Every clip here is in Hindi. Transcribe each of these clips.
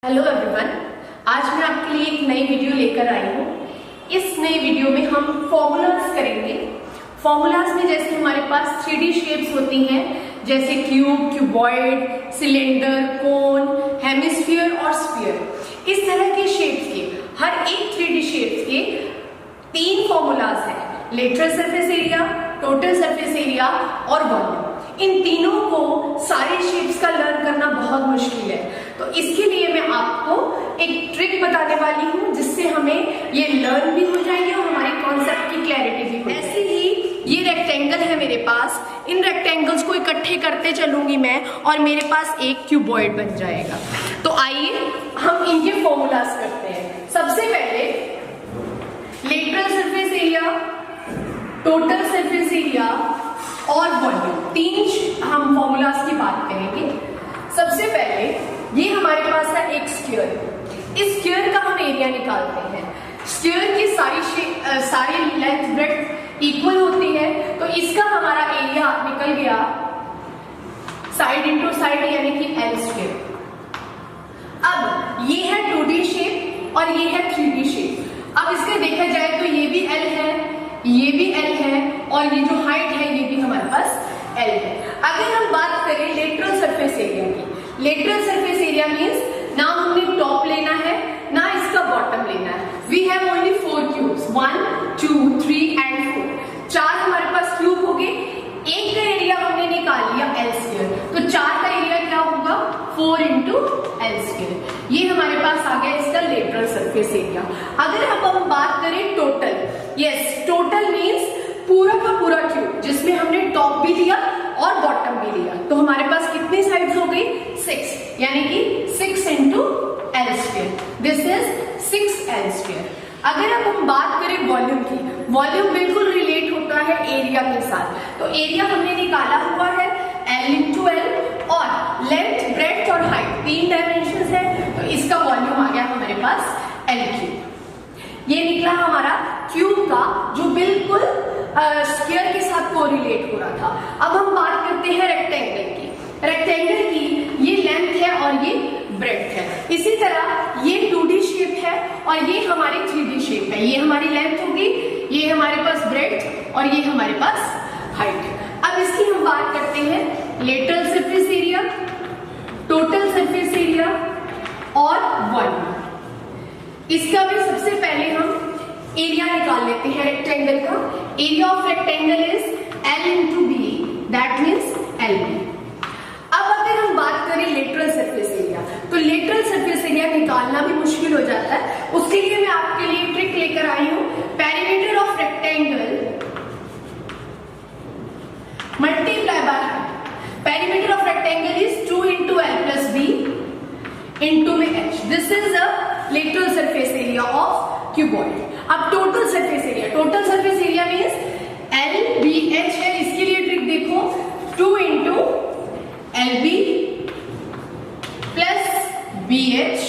हेलो एवरीवन, आज मैं आपके लिए एक नई वीडियो लेकर आई हूँ। इस नई वीडियो में हम फॉर्मूलाज करेंगे। फॉर्मूलाज में जैसे हमारे पास 3D शेप्स होती हैं, जैसे क्यूब, क्यूबॉइड, सिलेंडर, कोन, हेमिस्फीयर और स्फीयर। इस तरह के शेप्स के हर एक 3D शेप्स के 3 फॉर्मूलाज हैं: lateral surface area, total surface area और वॉल्यूम। इन तीनों को सारे शेप्स का लर्न करना बहुत मुश्किल है, तो इसके लिए मैं आपको एक ट्रिक बताने वाली हूँ जिससे हमें ये लर्न भी हो जाएंगे और हमारे कॉन्सेप्ट की क्लैरिटी भी हो जाएगी। ऐसे ही ये रेक्टेंगल है मेरे पास, इन रेक्टेंगल्स को इकट्ठे करते चलूंगी मैं और मेरे पास एक क्यूबॉइड बन जाएगा। तो आइए हम इनके फॉर्मूलाज करते हैं। सबसे पहले lateral surface area, total surface area और वॉल्यूम, 3 हम फॉर्मूलाज की बात करेंगे। सबसे पहले ये हमारे पास है एक स्फीयर। इस स्फीयर का हम एरिया निकालते हैं। स्फीयर की सारी लेंथ ब्रेड्थ इक्वल होती है, तो इसका हमारा एरिया निकल गया साइड इंटू साइड, यानी कि एल स्क्वायर। अब ये है 2D शेप और ये है 3D शेप। अब इसके देखा जाए तो ये भी एल है, ये भी एल है और ये जो हाइट है ये भी हमारे पास एल है। अगर हम बात करें लेटरल सरफेस एरिया की, लेटरल सरफेस एरिया मींस ना हमने टॉप लेना है ना इसका बॉटम लेना है। We have only 4 cubes, 1 2 3 and 4। 4 हमारे पास क्यूब हो गए। एक का एरिया हमने निकाल लिया एल स्क्वायर, तो 4 का एरिया क्या होगा 4 इंटू एल स्क्वायर। ये हमारे पास आ गया इसका लेटरल सरफेस एरिया। अगर हम बात करें टोटल, यस टोटल मींस पूरा का पूरा क्यूब जिसमें हमने टॉप भी लिया और बॉटम भी लिया, तो हमारे पास कितनी साइड्स हो गई 6, यानी कि 6 into L square. This is 6 L square. अगर अब हम बात करें वॉल्यूम की, वॉल्यूम बिल्कुल रिलेट होता है एरिया के साथ। तो एरिया हमने निकाला हुआ है एल इंटू एल और लेंथ ब्रेड्थ और हाइट 3 डायमेंशन है, तो इसका वॉल्यूम आ गया हमारे पास एल क्यूब। ये निकला हमारा क्यूब का जो बिल्कुल स्क्वायर के साथ कोरिलेट हो रहा था। अब हम बात करते हैं रेक्टेंगल की। रेक्टेंगल की ये लेंथ है और ये ब्रेड्थ है। इसी तरह ये 2D शेप है और ये हमारी 3D शेप है। ये हमारी लेंथ होगी, ये हमारे पास ब्रेड्थ और ये हमारे पास हाइट। अब इसकी हम बात करते हैं lateral surface area, total surface area और वॉल्यूम। इसका भी सबसे पहले हम एरिया निकाल लेते हैं रेक्टेंगल का। Area of rectangle is L into B, that means L B. अब अगर हम बात करें लेटरल सरफेस एरिया, तो लेटरल सरफेस एरिया निकालना भी मुश्किल हो जाता है। उसके लिए मैं आपके लिए ट्रिक लेकर आई हूं। Perimeter of rectangle multiply by height. Perimeter of rectangle is 2 into L plus B into में H. This is the lateral surface area of cuboid. अब total surface area, total surface area means L B H है। इसके लिए ट्रिक देखो, 2 into L B plus B H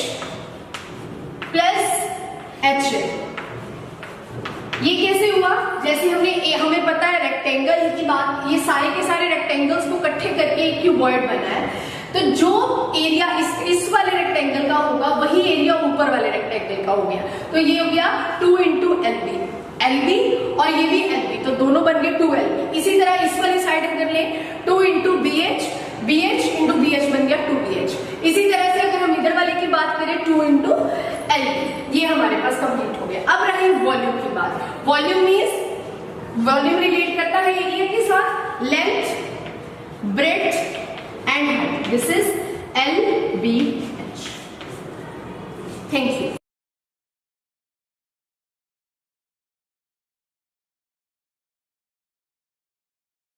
plus H. ये कैसे हुआ? जैसे हमें पता है रेक्टेंगल की बात, ये सारे के सारे रेक्टेंगल्स को इकट्ठे करके एक क्यूबॉइड बना है, तो जो एरिया इस वाले रेक्टेंगल का होगा वही एरिया ऊपर वाले रेक्टेंगल का हो गया। तो ये हो गया 2 इंटू एल बी और ये भी एल बी, तो दोनों बन गए 2 एल बी। इसी तरह इस वाली साइड अगर ले 2 into B H into B H बन गया 2 बी एच। इसी तरह से अगर हम इधर वाले की बात करें 2 इंटू एल बी, ये हमारे पास कंप्लीट हो गया। अब रही वॉल्यूम की बात। वॉल्यूम मीन्स वॉल्यूम रिलेट करता है एरिया के साथ, length breadth and height. This is LBH. Thank you.